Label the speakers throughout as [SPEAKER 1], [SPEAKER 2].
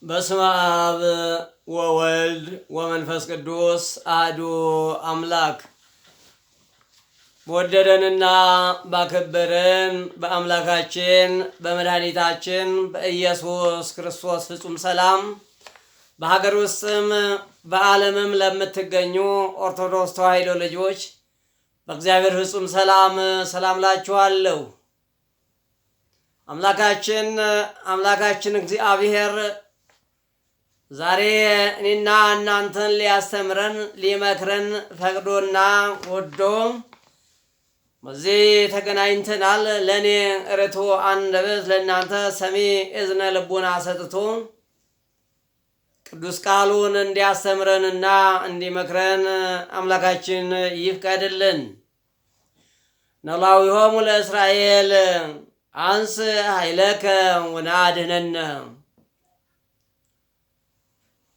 [SPEAKER 1] በስመ አብ ወወልድ ወመንፈስ ቅዱስ አሐዱ አምላክ። በወደደንና ባከበረን በአምላካችን በመድኃኒታችን በኢየሱስ ክርስቶስ ፍጹም ሰላም በሀገር ውስጥም በዓለምም ለምትገኙ ኦርቶዶክስ ተዋሕዶ ልጆች በእግዚአብሔር ፍጹም ሰላም ላችኋለሁ። አምላካችን እግዚአብሔር ዛሬ እኔና እናንተን ሊያስተምረን ሊመክረን ፈቅዶና ወዶ በዚህ ተገናኝተናል። ለእኔ ርቱዕ አንደበት ለእናንተ ሰሚ እዝነ ልቡና ሰጥቶ ቅዱስ ቃሉን እንዲያስተምረንና እንዲመክረን አምላካችን ይፍቀድልን። ኖላዊሆሙ ለእስራኤል አንስ ኃይለከ ወናድኅነነ።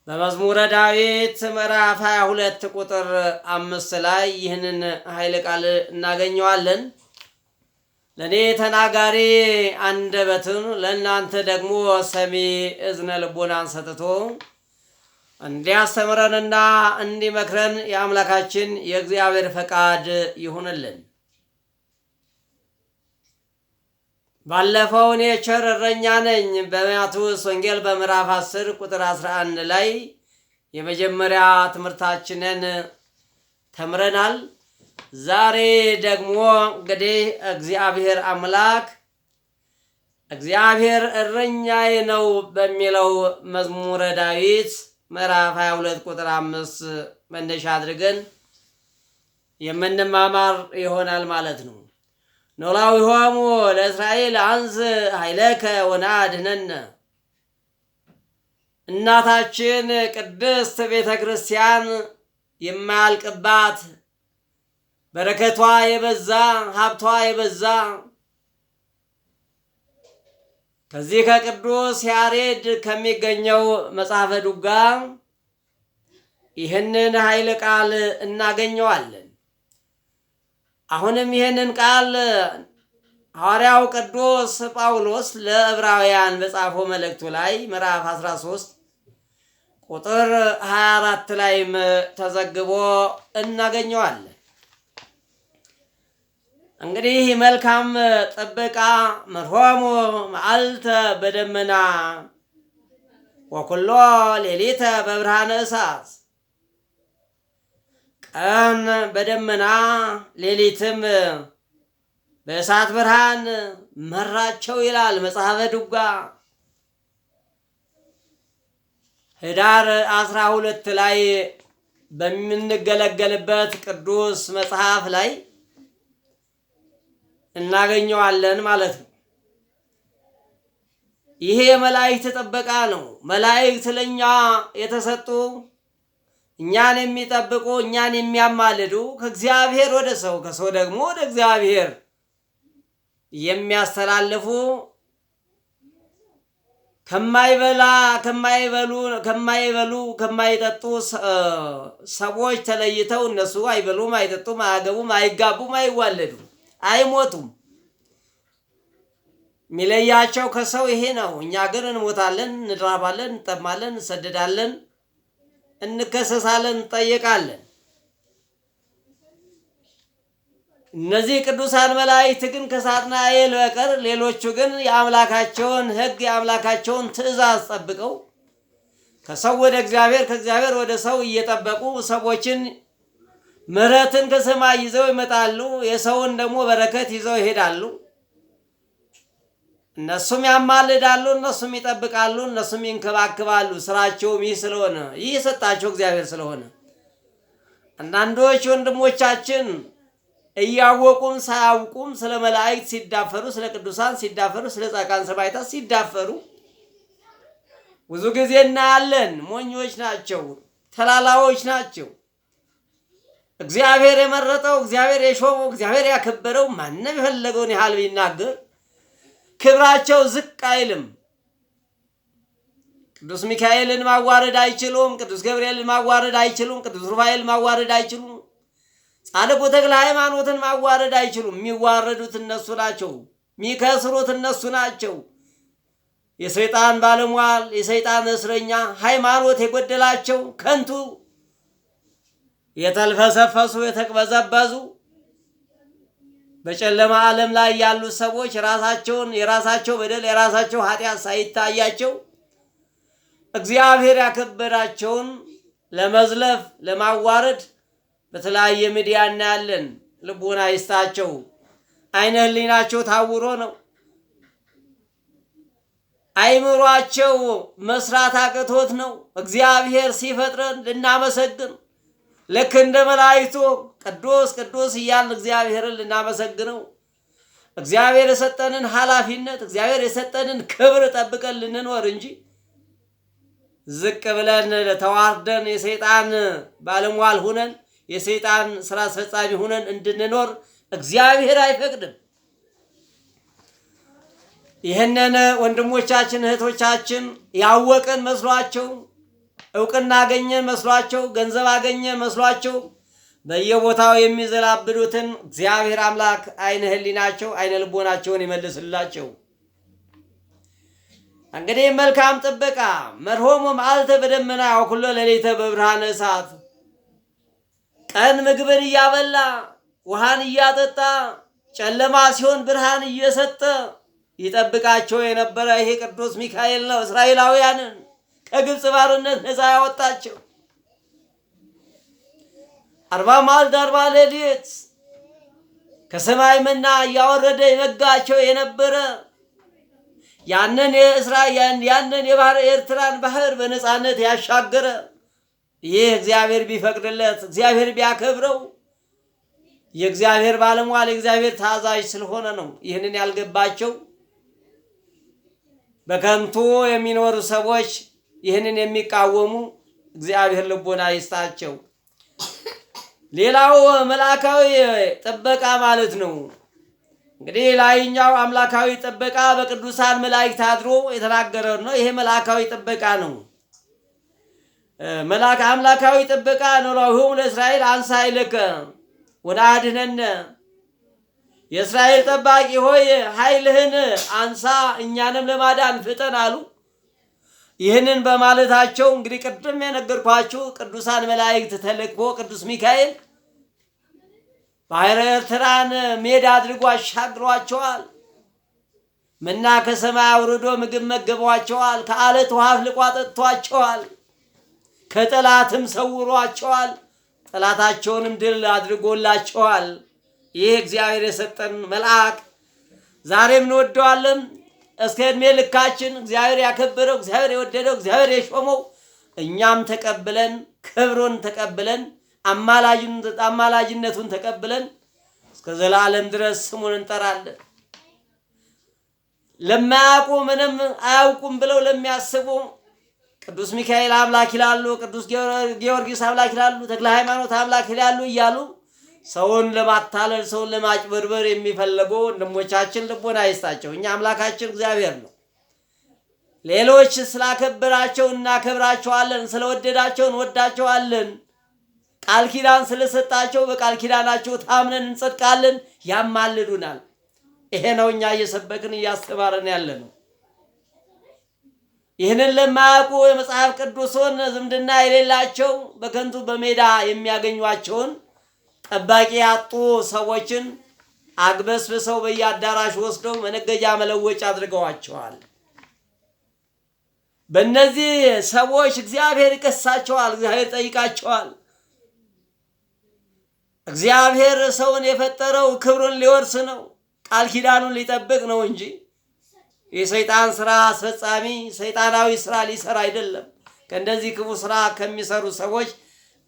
[SPEAKER 1] በመዝሙረ ዳዊት ምዕራፍ 22 ቁጥር 5 ላይ ይህንን ኃይለ ቃል እናገኘዋለን። ለእኔ ተናጋሪ አንደበትን ለእናንተ ደግሞ ሰሚ እዝነ ልቦናን ሰጥቶ እንዲያስተምረንና እንዲመክረን የአምላካችን የእግዚአብሔር ፈቃድ ይሁንልን። ባለፈው እኔ ቸር እረኛ ነኝ በማቴዎስ ወንጌል በምዕራፍ 10 ቁጥር 11 ላይ የመጀመሪያ ትምህርታችንን ተምረናል። ዛሬ ደግሞ እንግዲህ እግዚአብሔር አምላክ እግዚአብሔር እረኛዬ ነው በሚለው መዝሙረ ዳዊት ምዕራፍ 22 ቁጥር 5 መነሻ አድርገን የምንማማር ይሆናል ማለት ነው። ኖላዊሆሙ ለእስራኤል አንስ ኃይለከ ወናድኅነነ። እናታችን ቅድስት ቤተ ክርስቲያን የማያልቅባት በረከቷ የበዛ ሀብቷ የበዛ ከዚህ ከቅዱስ ያሬድ ከሚገኘው መጽሐፈ ዱጋ ይህንን ኃይለ ቃል እናገኘዋለን። አሁንም ይህንን ቃል ሐዋርያው ቅዱስ ጳውሎስ ለዕብራውያን በጻፈው መልእክቱ ላይ ምዕራፍ 13 ቁጥር 24 ላይም ተዘግቦ እናገኘዋለን። እንግዲህ መልካም ጥበቃ መርሆሙ መዓልተ በደመና ወኩሎ ሌሊተ በብርሃነ እሳት። ቀን በደመና ሌሊትም በእሳት ብርሃን መራቸው ይላል መጽሐፈ ዱጋ። ኅዳር 12 ላይ በምንገለገልበት ቅዱስ መጽሐፍ ላይ እናገኘዋለን ማለት ነው። ይሄ የመላእክት ጥበቃ ነው። መላእክት ለእኛ የተሰጡ እኛን የሚጠብቁ እኛን የሚያማልዱ ከእግዚአብሔር ወደ ሰው ከሰው ደግሞ ወደ እግዚአብሔር የሚያስተላልፉ ከማይጠጡ ሰዎች ተለይተው እነሱ አይበሉም፣ አይጠጡም፣ አያገቡም፣ አይጋቡም፣ አይዋለዱም፣ አይሞቱም። የሚለያቸው ከሰው ይሄ ነው። እኛ ግን እንሞታለን፣ እንራባለን፣ እንጠማለን፣ እንሰደዳለን፣ እንከሰሳለን፣ እንጠየቃለን። እነዚህ ቅዱሳን መላእክት ግን ከሳጥናኤል በቀር ሌሎቹ ግን የአምላካቸውን ሕግ የአምላካቸውን ትእዛዝ ጠብቀው ከሰው ወደ እግዚአብሔር ከእግዚአብሔር ወደ ሰው እየጠበቁ ሰዎችን ምሕረትን ከሰማይ ይዘው ይመጣሉ። የሰውን ደግሞ በረከት ይዘው ይሄዳሉ። እነሱም ያማልዳሉ፣ እነሱም ይጠብቃሉ፣ እነሱም ይንከባከባሉ። ስራቸውም ይህ ስለሆነ ይህ የሰጣቸው እግዚአብሔር ስለሆነ አንዳንዶች ወንድሞቻችን እያወቁም ሳያውቁም ስለ መላእክት ሲዳፈሩ፣ ስለ ቅዱሳን ሲዳፈሩ፣ ስለ ጻድቃን ሰማዕታት ሲዳፈሩ ብዙ ጊዜ እናያለን። ሞኞች ናቸው፣ ተላላዎች ናቸው። እግዚአብሔር የመረጠው እግዚአብሔር የሾመው እግዚአብሔር ያከበረው ማንም የፈለገውን ያህል ቢናገር ክብራቸው ዝቅ አይልም። ቅዱስ ሚካኤልን ማዋረድ አይችሉም። ቅዱስ ገብርኤልን ማዋረድ አይችሉም። ቅዱስ ሩፋኤልን ማዋረድ አይችሉም። ጻድቁ ተክለ ሃይማኖትን ማዋረድ አይችሉም። የሚዋረዱት እነሱ ናቸው። የሚከስሩት እነሱ ናቸው። የሰይጣን ባለሟል፣ የሰይጣን እስረኛ፣ ሃይማኖት የጎደላቸው ከንቱ የተልፈሰፈሱ የተቅበዘበዙ በጨለማ ዓለም ላይ ያሉ ሰዎች የራሳቸው በደል የራሳቸው ኃጢአት ሳይታያቸው እግዚአብሔር ያከበራቸውን ለመዝለፍ ለማዋረድ በተለያየ ሚዲያ እናያለን። ልቦና ይስጣቸው። አይነ ህሊናቸው ታውሮ ነው። አይምሯቸው መስራት አቅቶት ነው። እግዚአብሔር ሲፈጥረን ልናመሰግን ልክ እንደ መላእክቱ ቅዱስ ቅዱስ እያልን እግዚአብሔርን ልናመሰግነው እግዚአብሔር የሰጠንን ኃላፊነት እግዚአብሔር የሰጠንን ክብር ጠብቀን ልንኖር እንጂ ዝቅ ብለን ተዋርደን የሰይጣን ባለሟል ሁነን የሰይጣን ስራ አስፈጻሚ ሁነን እንድንኖር እግዚአብሔር አይፈቅድም። ይህንን ወንድሞቻችን እህቶቻችን ያወቅን መስሏቸው እውቅና አገኘን መስሏቸው ገንዘብ አገኘን መስሏቸው በየቦታው የሚዘላብዱትን እግዚአብሔር አምላክ አይነ ህሊናቸው አይነ ልቦናቸውን ይመልስላቸው። እንግዲህ መልካም ጥበቃ መርሆሙ መዓልተ በደመና ወኩሎ ሌሊተ በብርሃነ እሳት ቀን ምግብን እያበላ ውሃን እያጠጣ ጨለማ ሲሆን ብርሃን እየሰጠ ይጠብቃቸው የነበረ ይሄ ቅዱስ ሚካኤል ነው። እስራኤላውያንን ከግብፅ ባርነት ነፃ ያወጣቸው 40 መዓልት 40 ሌሊት ከሰማይ መና እያወረደ ይመጋቸው የነበረ ያንን የባህር ኤርትራን ባህር በነፃነት ያሻገረ ይህ እግዚአብሔር ቢፈቅድለት እግዚአብሔር ቢያከብረው የእግዚአብሔር ባለሟል የእግዚአብሔር ታዛዥ ስለሆነ ነው። ይህንን ያልገባቸው በከንቱ የሚኖሩ ሰዎች ይህንን የሚቃወሙ እግዚአብሔር ልቦና ይስጣቸው። ሌላው መልአካዊ ጥበቃ ማለት ነው። እንግዲህ ላይኛው አምላካዊ ጥበቃ በቅዱሳን መላእክት አድሮ የተናገረው ነው። ይሄ መልአካዊ ጥበቃ ነው። አምላካዊ ጥበቃ ነው። ለእስራኤል አንሳ ኃይልከ ወአድኅነነ የእስራኤል ጠባቂ ሆይ ኃይልህን አንሳ እኛንም ለማዳን ፍጠን አሉ። ይህንን በማለታቸው እንግዲህ ቅድም የነገርኳችሁ ቅዱሳን መላእክት ተልኮ ቅዱስ ሚካኤል ባህረ ኤርትራን ሜዳ አድርጎ አሻግሯቸዋል። መና ከሰማይ አውርዶ ምግብ መግቧቸዋል። ከአለት ውሃ አፍልቆ አጠጥቷቸዋል። ከጠላትም ሰውሯቸዋል። ጠላታቸውንም ድል አድርጎላቸዋል። ይህ እግዚአብሔር የሰጠን መልአክ ዛሬም እንወደዋለን። እስከ ዕድሜ ልካችን እግዚአብሔር ያከበረው እግዚአብሔር የወደደው እግዚአብሔር የሾመው እኛም ተቀብለን ክብሩን ተቀብለን አማላጅነቱን ተቀብለን እስከ ዘላለም ድረስ ስሙን እንጠራለን። ለማያውቁ ምንም አያውቁም ብለው ለሚያስቡ ቅዱስ ሚካኤል አምላክ ይላሉ፣ ቅዱስ ጊዮርጊስ አምላክ ይላሉ፣ ተክለ ሃይማኖት አምላክ ይላሉ እያሉ ሰውን ለማታለል ሰውን ለማጭበርበር የሚፈልጉ ወንድሞቻችን ልቦና ይስጣቸው። እኛ አምላካችን እግዚአብሔር ነው። ሌሎች ስላከበራቸው እናከብራቸዋለን፣ ስለወደዳቸው እንወዳቸዋለን። ቃል ኪዳን ስለሰጣቸው በቃል ኪዳናቸው ታምነን እንጸድቃለን፣ ያማልዱናል። ይሄ ነው እኛ እየሰበክን እያስተማረን ያለ ነው። ይህንን ለማያውቁ የመጽሐፍ ቅዱስን ዝምድና የሌላቸው በከንቱ በሜዳ የሚያገኟቸውን ጠባቂ ያጡ ሰዎችን አግበስብሰው በየአዳራሽ ወስደው መነገጃ መለወጫ አድርገዋቸዋል። በእነዚህ ሰዎች እግዚአብሔር ይከሳቸዋል፣ እግዚአብሔር ጠይቃቸዋል። እግዚአብሔር ሰውን የፈጠረው ክብሩን ሊወርስ ነው፣ ቃል ኪዳኑን ሊጠብቅ ነው እንጂ የሰይጣን ስራ አስፈጻሚ ሰይጣናዊ ስራ ሊሰራ አይደለም። ከእንደዚህ ክፉ ስራ ከሚሰሩ ሰዎች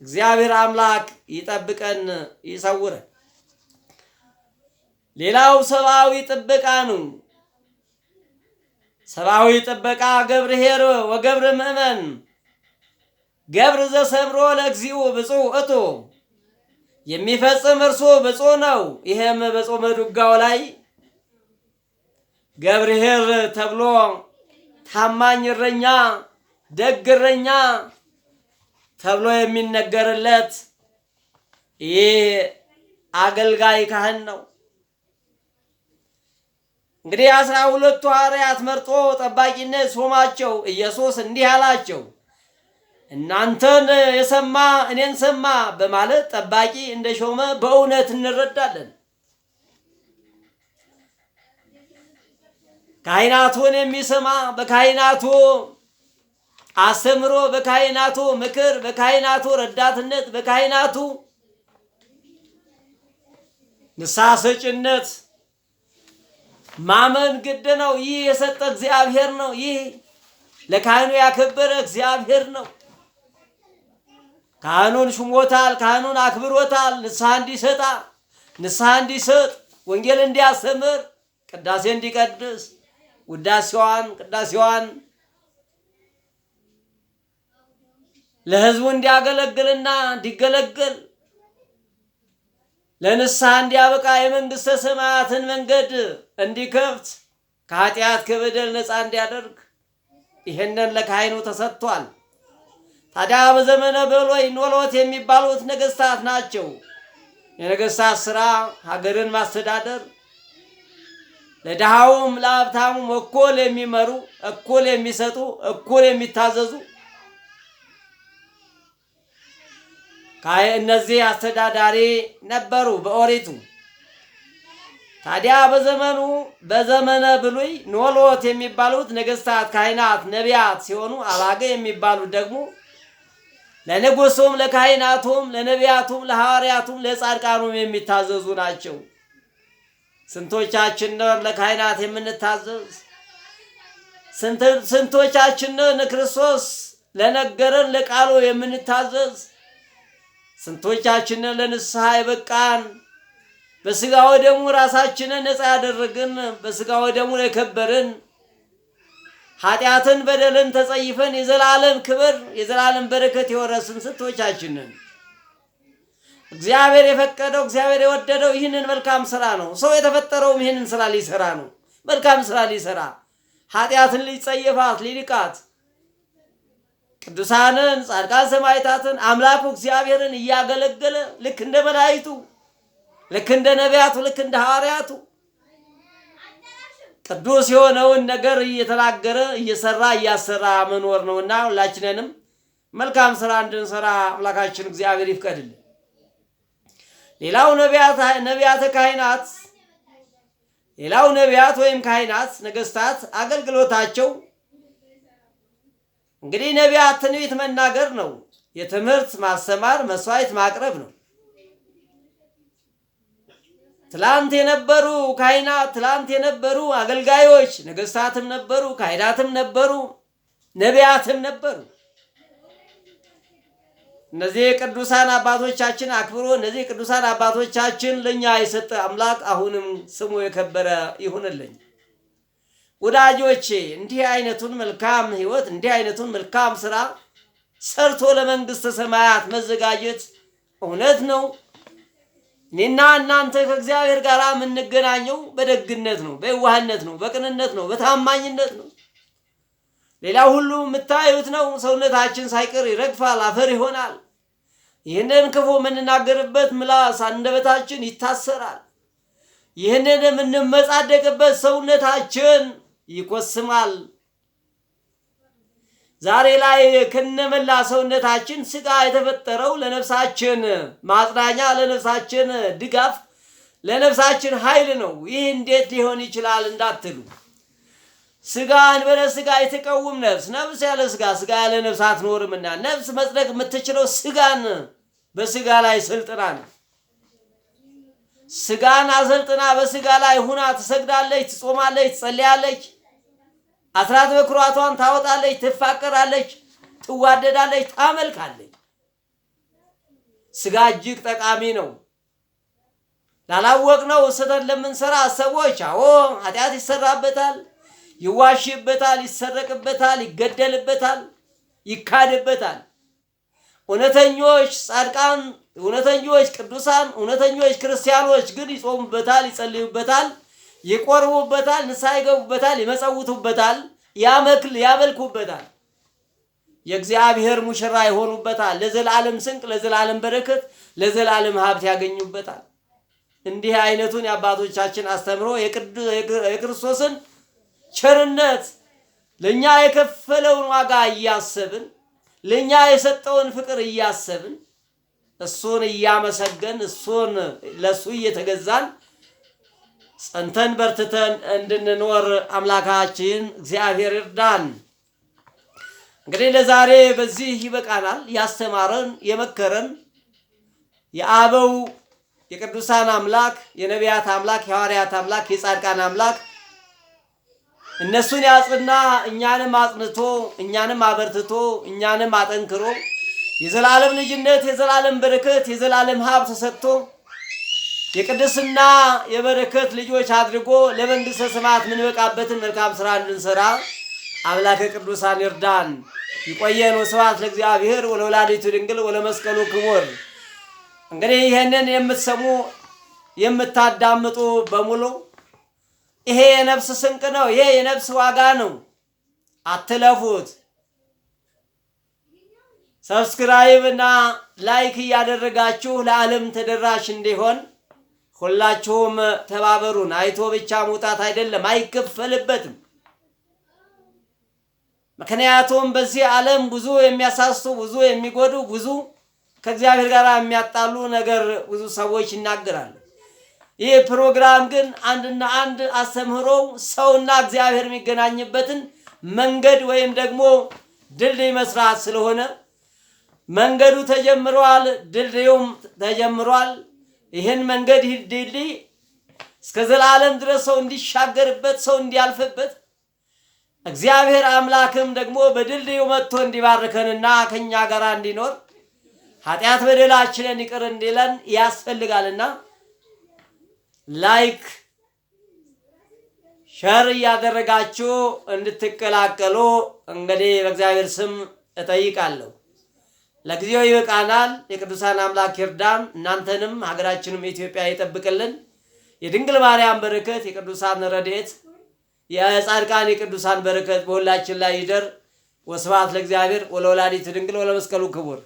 [SPEAKER 1] እግዚአብሔር አምላክ ይጠብቀን ይሰውረን። ሌላው ሰብአዊ ጥበቃ ነው። ሰብአዊ ጥበቃ ገብርኄር ወገብር ምእመን ገብር ዘሰምሮ ለግዚኡ ብፁዕ እቱ የሚፈጽም እርሱ ብፁዕ ነው። ይሄም በጾመ ድጓው ላይ ገብርኄር ተብሎ ታማኝ እረኛ ደግ እረኛ ተብሎ የሚነገርለት ይህ አገልጋይ ካህን ነው። እንግዲህ 12 ሐዋርያት መርጦ ጠባቂነት ሾማቸው። ኢየሱስ እንዲህ አላቸው፣ እናንተን የሰማ እኔን ሰማ በማለት ጠባቂ እንደሾመ በእውነት እንረዳለን። ካህናቱን የሚሰማ በካህናቱ አስተምሮ፣ በካህናቱ ምክር፣ በካህናቱ ረዳትነት፣ በካህናቱ ንስሐ ሰጭነት ማመን ግድ ነው። ይህ የሰጠ እግዚአብሔር ነው። ይህ ለካህኑ ያከበረ እግዚአብሔር ነው። ካህኑን ሹሞታል። ካህኑን አክብሮታል። ንስሐ እንዲሰጣ ንስሐ እንዲሰጥ ወንጌል እንዲያስተምር ቅዳሴ እንዲቀድስ ቅዳሴዋን ለሕዝቡ እንዲያገለግልና እንዲገለገል ለንስሐ እንዲያበቃ የመንግሥተ ሰማያትን መንገድ እንዲከፍት ከኃጢአት ከበደል ነፃ እንዲያደርግ ይህንን ለካህኑ ተሰጥቷል። ታዲያ በዘመነ በሎይ ኖሎት የሚባሉት ነገሥታት ናቸው። የነገሥታት ሥራ ሀገርን ማስተዳደር፣ ለድሃውም ለሀብታሙም እኩል የሚመሩ፣ እኩል የሚሰጡ፣ እኩል የሚታዘዙ እነዚህ አስተዳዳሪ ነበሩ በኦሪቱ። ታዲያ በዘመነ ብሉይ ኖሎት የሚባሉት ነገሥታት፣ ካህናት፣ ነቢያት ሲሆኑ አባገ የሚባሉት ደግሞ ለንጉሱም፣ ለካህናቱም፣ ለነቢያቱም፣ ለሐዋርያቱም፣ ለጻድቃኑም የሚታዘዙ ናቸው። ስንቶቻችን ነን ለካህናት የምንታዘዝ? ስንቶቻችን ነን ክርስቶስ ለነገረን ለቃሉ የምንታዘዝ? ስንቶቻችን ነን ለንስሐ የበቃን? በሥጋ ወደሙ ራሳችንን ነፃ ያደረግን፣ በሥጋ ወደሙ የከበርን፣ ኃጢአትን በደልን ተጸይፈን የዘላለም ክብር የዘላለም በረከት የወረስን ስንቶቻችን ነን? እግዚአብሔር የፈቀደው እግዚአብሔር የወደደው ይህንን መልካም ስራ ነው። ሰው የተፈጠረውም ይህንን ስራ ሊሰራ ነው። መልካም ስራ ሊሰራ፣ ኃጢአትን ሊጸየፋት ሊልቃት፣ ቅዱሳንን ጻድቃን ሰማዕታትን አምላኩ እግዚአብሔርን እያገለገለ ልክ እንደ መላእክቱ፣ ልክ እንደ ነቢያቱ፣ ልክ እንደ ሐዋርያቱ ቅዱስ የሆነውን ነገር እየተናገረ እየሰራ እያሰራ መኖር ነውና ሁላችንንም መልካም ስራ እንድንሰራ አምላካችን እግዚአብሔር ይፍቀድልን። ሌላው ነቢያት ወይም ካህናት ነገሥታት አገልግሎታቸው እንግዲህ ነቢያት ትንቢት መናገር ነው። የትምህርት ማስተማር፣ መስዋዕት ማቅረብ ነው። ትላንት የነበሩ ካህናት፣ ትላንት የነበሩ አገልጋዮች ነገሥታትም ነበሩ፣ ካህናትም ነበሩ፣ ነቢያትም ነበሩ። እነዚህ ቅዱሳን አባቶቻችን አክብሮ እነዚህ ቅዱሳን አባቶቻችን ለኛ የሰጠ አምላክ አሁንም ስሙ የከበረ ይሁንልኝ። ወዳጆቼ እንዲህ አይነቱን መልካም ሕይወት እንዲህ አይነቱን መልካም ስራ ሰርቶ ለመንግሥተ ሰማያት መዘጋጀት እውነት ነው። እኔና እናንተ ከእግዚአብሔር ጋር የምንገናኘው በደግነት ነው፣ በየዋህነት ነው፣ በቅንነት ነው፣ በታማኝነት ነው። ሌላው ሁሉ የምታዩት ነው። ሰውነታችን ሳይቀር ይረግፋል፣ አፈር ይሆናል። ይህንን ክፉ የምንናገርበት ምላስ አንደበታችን ይታሰራል። ይህንን የምንመጻደቅበት ሰውነታችን ይኮስማል። ዛሬ ላይ ከነመላ ሰውነታችን ስጋ የተፈጠረው ለነፍሳችን ማጽናኛ፣ ለነፍሳችን ድጋፍ፣ ለነፍሳችን ኃይል ነው። ይህ እንዴት ሊሆን ይችላል እንዳትሉ፣ ስጋን በለ ስጋ የተቀውም ነፍስ ያለ ስጋ ያለ ነፍስ አትኖርምና፣ ነፍስ መጽደቅ የምትችለው ስጋን በስጋ ላይ ስልጥና ነው። ስጋን አሰልጥና በስጋ ላይ ሁና ትሰግዳለች፣ ትጾማለች፣ ትጸልያለች፣ አስራት በኩራቷን ታወጣለች፣ ትፋቀራለች፣ ትዋደዳለች፣ ታመልካለች። ስጋ እጅግ ጠቃሚ ነው። ላላወቅነው ስህተት ለምንሰራ ሰዎች ኃጢአት ይሰራበታል፣ ይዋሽበታል፣ ይሰረቅበታል፣ ይገደልበታል፣ ይካድበታል። እውነተኞች ጻድቃን፣ እውነተኞች ቅዱሳን፣ እውነተኞች ክርስቲያኖች ግን ይጾሙበታል፣ ይጸልዩበታል፣ ይቆርቡበታል፣ ንስሐ ይገቡበታል፣ ይመጸውቱበታል፣ ያመልኩበታል። የእግዚአብሔር ሙሽራ ይሆኑበታል። ለዘላለም ስንቅ፣ ለዘላለም በረከት፣ ለዘላለም ሀብት ያገኙበታል። እንዲህ አይነቱን የአባቶቻችን አስተምሮ የክርስቶስን ቸርነት ለኛ የከፈለውን ዋጋ እያሰብን ለኛ የሰጠውን ፍቅር እያሰብን እሱን እያመሰገን እሱን ለሱ እየተገዛን ጸንተን በርትተን እንድንኖር አምላካችን እግዚአብሔር ይርዳን። እንግዲህ ለዛሬ በዚህ ይበቃናል። ያስተማረን የመከረን የአበው የቅዱሳን አምላክ የነቢያት አምላክ የሐዋርያት አምላክ የጻድቃን አምላክ እነሱን ያጽና እኛንም አጽንቶ እኛንም አበርትቶ እኛንም አጠንክሮ የዘላለም ልጅነት የዘላለም በረከት የዘላለም ሀብት ሰጥቶ የቅድስና የበረከት ልጆች አድርጎ ለመንግሥተ ሰማያት ምንበቃበትን መልካም ሥራ እንድንሰራ አምላከ ቅዱሳን ይርዳን። ይቆየን። ወስብሐት ለእግዚአብሔር ወለወላዲቱ ድንግል ወለመስቀሉ ክቡር። እንግዲህ ይህንን የምትሰሙ የምታዳምጡ በሙሉ ይሄ የነፍስ ስንቅ ነው። ይሄ የነፍስ ዋጋ ነው። አትለፉት። ሰብስክራይብ እና ላይክ እያደረጋችሁ ለዓለም ተደራሽ እንዲሆን ሁላችሁም ተባበሩን። አይቶ ብቻ መውጣት አይደለም፣ አይከፈልበትም። ምክንያቱም በዚህ ዓለም ብዙ የሚያሳስቱ ብዙ የሚጎዱ ብዙ ከእግዚአብሔር ጋር የሚያጣሉ ነገር ብዙ ሰዎች ይናገራሉ። ይህ ፕሮግራም ግን አንድና አንድ አስተምህሮ ሰውና እግዚአብሔር የሚገናኝበትን መንገድ ወይም ደግሞ ድልድይ መስራት ስለሆነ መንገዱ ተጀምሯል፣ ድልድዩም ተጀምሯል። ይህን መንገድ ድልድይ እስከ ዘላለም ድረስ ሰው እንዲሻገርበት ሰው እንዲያልፍበት እግዚአብሔር አምላክም ደግሞ በድልድዩ መጥቶ እንዲባርከንና ከኛ ጋር እንዲኖር ኃጢአት በደላችንን ይቅር እንዲለን ያስፈልጋልና ላይክ ሸር እያደረጋችሁ እንድትቀላቀሉ እንግዲህ በእግዚአብሔር ስም እጠይቃለሁ። ለጊዜው ይበቃናል። የቅዱሳን አምላክ ይርዳን። እናንተንም ሀገራችንም ኢትዮጵያ ይጠብቅልን። የድንግል ማርያም በረከት የቅዱሳን ረድኤት የጻድቃን የቅዱሳን በረከት በሁላችን ላይ ይደር። ወስብሐት ለእግዚአብሔር ወለወላዲቱ ድንግል ወለመስቀሉ ክቡር።